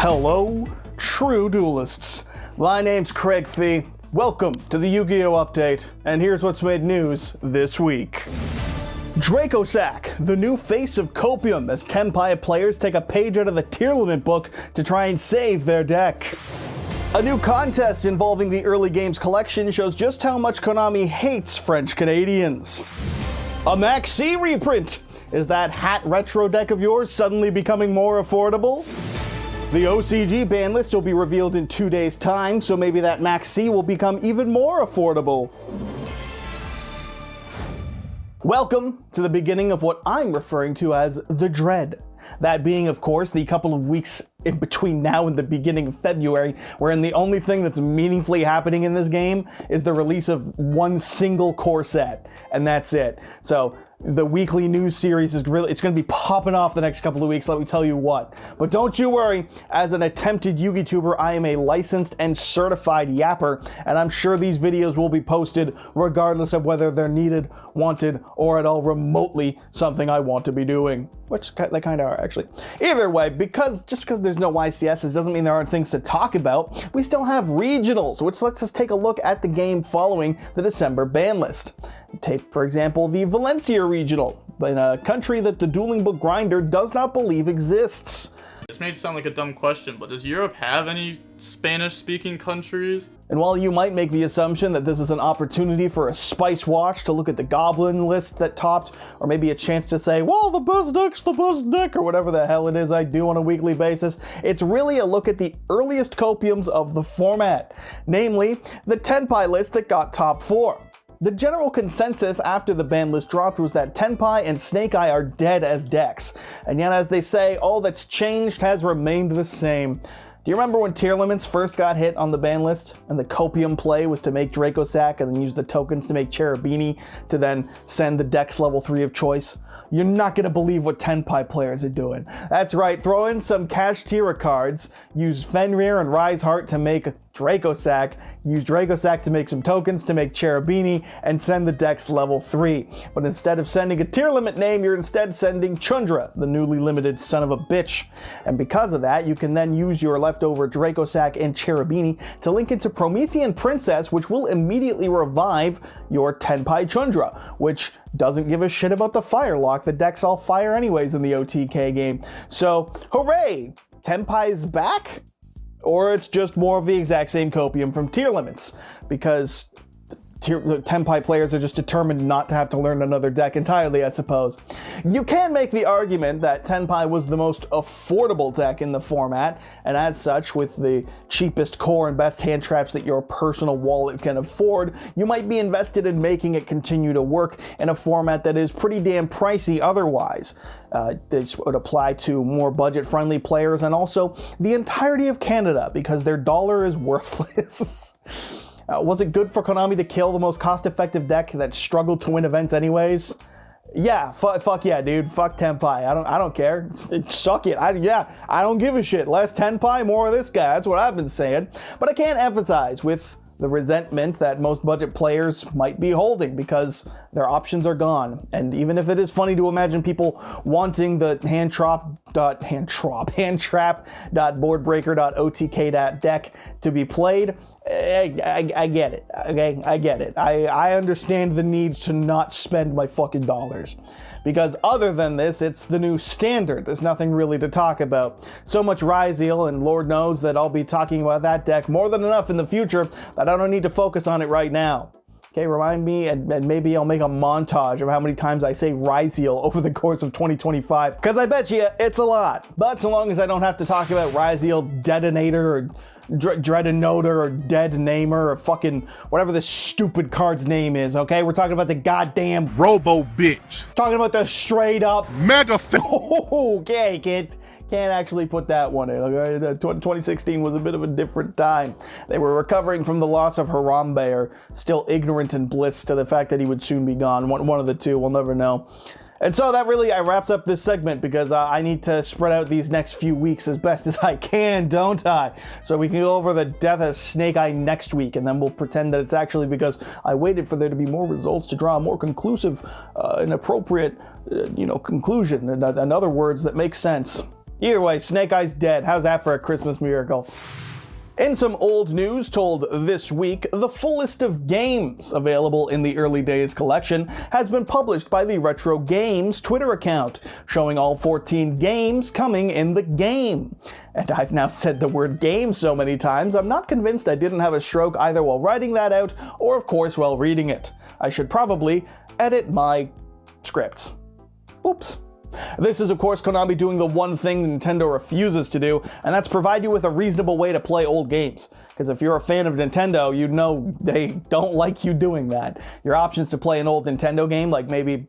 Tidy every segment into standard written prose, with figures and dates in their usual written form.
Hello, true duelists. My name's Craig Fee. Welcome to the Yu-Gi-Oh! Update, and here's what's made news this week. Dracosac, the new face of Copium, as Tenpai players take a page out of the tier limit book to try and save their deck. A new contest involving the early games collection shows just how much Konami hates French Canadians. A Maxx reprint. Is that hat retro deck of yours suddenly becoming more affordable? The OCG ban list will be revealed in 2 days' time, so maybe that Maxx will become even more affordable. Welcome to the beginning of what I'm referring to as the Dread. That being, of course, the couple of weeks in between now and the beginning of February, wherein the only thing that's meaningfully happening in this game is the release of one single core set, and that's it. So the weekly news series is it's going to be popping off the next couple of weeks, let me tell you what. But don't you worry, as an attempted Yu-Gi tuber, I am a licensed and certified yapper, and I'm sure these videos will be posted regardless of whether they're needed, wanted, or at all remotely something I want to be doing. Which they kind of are, actually. Either way, just because there's no YCSs doesn't mean there aren't things to talk about. We still have regionals, which lets us take a look at the game following the December ban list. Take, for example, the Valencia regional, in a country that the Dueling Book Grinder does not believe exists. This may sound like a dumb question, but does Europe have any Spanish-speaking countries? And while you might make the assumption that this is an opportunity for a spice watch to look at the Goblin list that topped, or maybe a chance to say, well, the best deck's the best deck, or whatever the hell it is I do on a weekly basis, it's really a look at the earliest copiums of the format, namely the Tenpai list that got top 4. The general consensus after the ban list dropped was that Tenpai and Snake Eye are dead as decks, and yet as they say, all that's changed has remained the same. Do you remember when tier limits first got hit on the ban list, and the Copium play was to make Dracosac and then use the tokens to make Cherubini to then send the deck's level 3 of choice? You're not going to believe what Tenpai players are doing. That's right, throw in some Cash Tira cards, use Fenrir and Rise Heart to make Dracosac, use Dracosac to make some tokens to make Cherubini, and send the deck's level 3. But instead of sending a tier limit name, you're instead sending Chundra, the newly limited son of a bitch. And because of that, you can then use your leftover Dracosac and Cherubini to link into Promethean Princess, which will immediately revive your Tenpai Chundra, which doesn't give a shit about the fire lock. The deck's all fire anyways in the OTK game. So, hooray! Tenpai's back? Or it's just more of the exact same copium from tier limits, because Tenpai players are just determined not to have to learn another deck entirely, I suppose. You can make the argument that Tenpai was the most affordable deck in the format, and as such, with the cheapest core and best hand traps that your personal wallet can afford, you might be invested in making it continue to work in a format that is pretty damn pricey otherwise. This would apply to more budget-friendly players and also the entirety of Canada, because their dollar is worthless. Was it good for Konami to kill the most cost-effective deck that struggled to win events anyways? Yeah, fuck yeah, dude. Fuck Tenpai. I don't care. Suck it. I don't give a shit. Less Tenpai, more of this guy. That's what I've been saying. But I can't empathize with the resentment that most budget players might be holding because their options are gone. And even if it is funny to imagine people wanting the handtrap.boardbreaker.otk.deck to be played, I get it, okay? I get it. I understand the need to not spend my fucking dollars. Because other than this, it's the new standard. There's nothing really to talk about. So much Ryzeal, and Lord knows that I'll be talking about that deck more than enough in the future that I don't need to focus on it right now. Okay, remind me, and maybe I'll make a montage of how many times I say Ryzeal over the course of 2025, because I bet you it's a lot. But so long as I don't have to talk about Ryzeal Detonator or Dreadenoter or Dead Namer or fucking whatever this stupid card's name is, okay? We're talking about the goddamn Robo Bitch. Talking about the straight up Mega okay, can't actually put that one in, okay? 2016 was a bit of a different time. They were recovering from the loss of Harambe, or still ignorant in bliss to the fact that he would soon be gone. One of the two, we'll never know. And so that really wraps up this segment, because I need to spread out these next few weeks as best as I can, don't I? So we can go over the death of Snake Eye next week, and then we'll pretend that it's actually because I waited for there to be more results to draw a more conclusive and appropriate, conclusion. In other words, that makes sense. Either way, Snake Eye's dead. How's that for a Christmas miracle? In some old news told this week, the full list of games available in the Early Days collection has been published by the Retro Games Twitter account, showing all 14 games coming in the game. And I've now said the word game so many times, I'm not convinced I didn't have a stroke either while writing that out or, of course, while reading it. I should probably edit my scripts. Oops. This is, of course, Konami doing the one thing Nintendo refuses to do, and that's provide you with a reasonable way to play old games. Because if you're a fan of Nintendo, you know they don't like you doing that. Your options to play an old Nintendo game, like maybe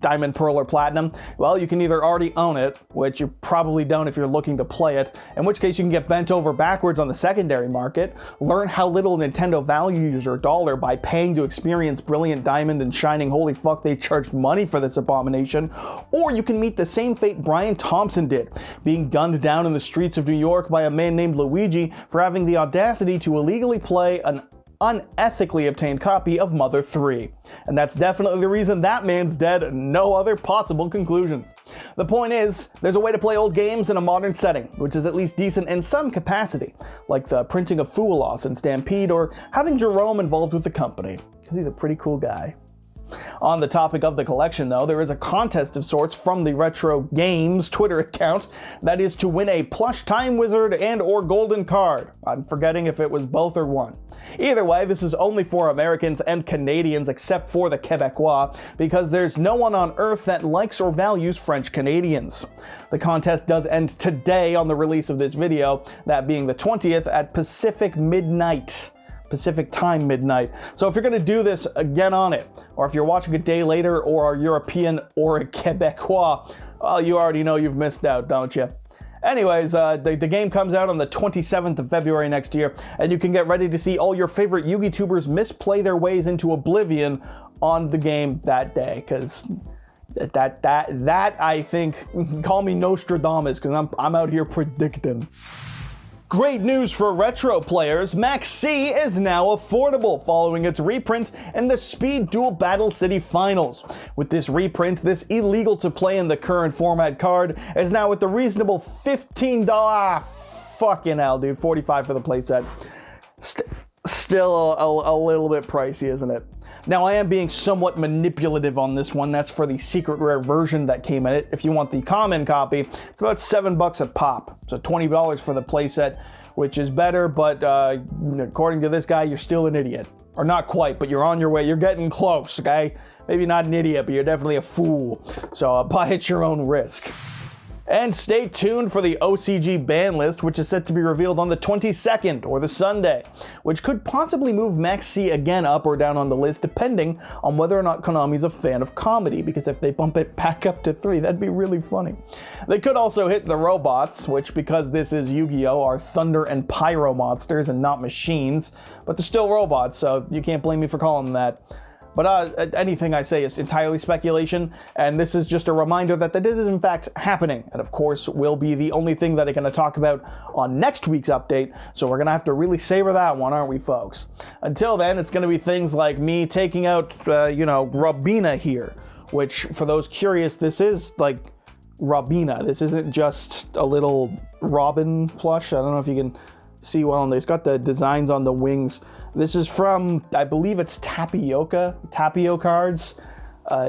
Diamond, Pearl, or Platinum, well, you can either already own it, which you probably don't if you're looking to play it, in which case you can get bent over backwards on the secondary market, learn how little Nintendo values your dollar by paying to experience Brilliant Diamond and Shining Holy Fuck they charged money for this abomination, or you can meet the same fate Brian Thompson did, being gunned down in the streets of New York by a man named Luigi for having the audacity to illegally play an unethically obtained copy of Mother 3. And that's definitely the reason that man's dead, no other possible conclusions. The point is, there's a way to play old games in a modern setting, which is at least decent in some capacity, like the printing of Foolos and Stampede, or having Jerome involved with the company, because he's a pretty cool guy. On the topic of the collection, though, there is a contest of sorts from the Retro Games Twitter account that is to win a plush Time Wizard and or golden card. I'm forgetting if it was both or one. Either way, this is only for Americans and Canadians except for the Quebecois, because there's no one on Earth that likes or values French Canadians. The contest does end today on the release of this video, that being the 20th at Pacific Time midnight. So if you're going to do this, get on it. Or if you're watching a day later or are European or a Quebecois, well, you already know you've missed out, don't you? Anyways, the game comes out on the 27th of February next year, and you can get ready to see all your favorite Yugi-tubers misplay their ways into oblivion on the game that day, because that I think, call me Nostradamus, because I'm out here predicting. Great news for retro players, Maxx is now affordable following its reprint in the Speed Duel Battle City Finals. With this reprint, this illegal to play in the current format card is now at the reasonable $15, fucking hell dude, $45 for the playset. Still a little bit pricey, isn't it? Now, I am being somewhat manipulative on this one. That's for the secret rare version that came in it. If you want the common copy, it's about $7 a pop. So $20 for the playset, which is better, but according to this guy, you're still an idiot. Or not quite, but you're on your way. You're getting close, okay? Maybe not an idiot, but you're definitely a fool. So buy at your own risk. And stay tuned for the OCG ban list, which is set to be revealed on the 22nd, or the Sunday, which could possibly move Maxx again up or down on the list, depending on whether or not Konami's a fan of comedy, because if they bump it back up to 3, that'd be really funny. They could also hit the robots, which, because this is Yu-Gi-Oh!, are thunder and pyro monsters and not machines, but they're still robots, so you can't blame me for calling them that. But anything I say is entirely speculation, and this is just a reminder that this is in fact happening, and of course will be the only thing that I'm going to talk about on next week's update, so we're going to have to really savor that one, aren't we, folks? Until then, it's going to be things like me taking out, Robina here, which, for those curious, this is, like, Robina. This isn't just a little Robin plush. I don't know if you can see well, and it's got the designs on the wings. This is from, I believe it's Tapio cards,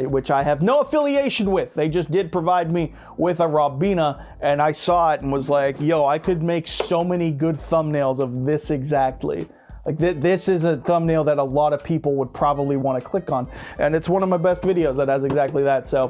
which I have no affiliation with. They just did provide me with a Robina, and I saw it and was like, yo, I could make so many good thumbnails of this exactly. Like, this is a thumbnail that a lot of people would probably want to click on, and it's one of my best videos that has exactly that, so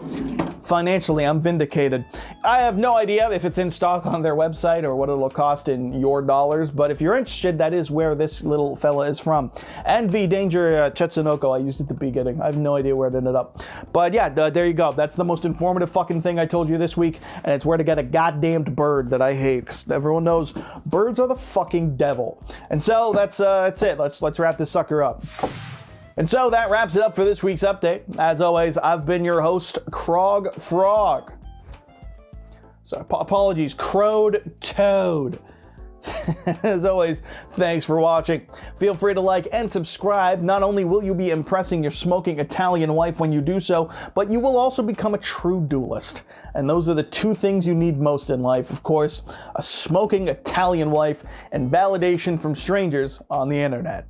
financially, I'm vindicated. I have no idea if it's in stock on their website or what it'll cost in your dollars, but if you're interested, that is where this little fella is from. And the Danger Chetsunoko I used at the beginning. I have no idea where it ended up. But yeah, there you go. That's the most informative fucking thing I told you this week, and it's where to get a goddamned bird that I hate, because everyone knows birds are the fucking devil. And so that's it. Let's wrap this sucker up. And so that wraps it up for this week's update. As always, I've been your host, Grog Frog. So apologies, Crowed Toad. As always, thanks for watching. Feel free to like and subscribe. Not only will you be impressing your smoking Italian wife when you do so, but you will also become a true duelist. And those are the two things you need most in life, of course, a smoking Italian wife and validation from strangers on the internet.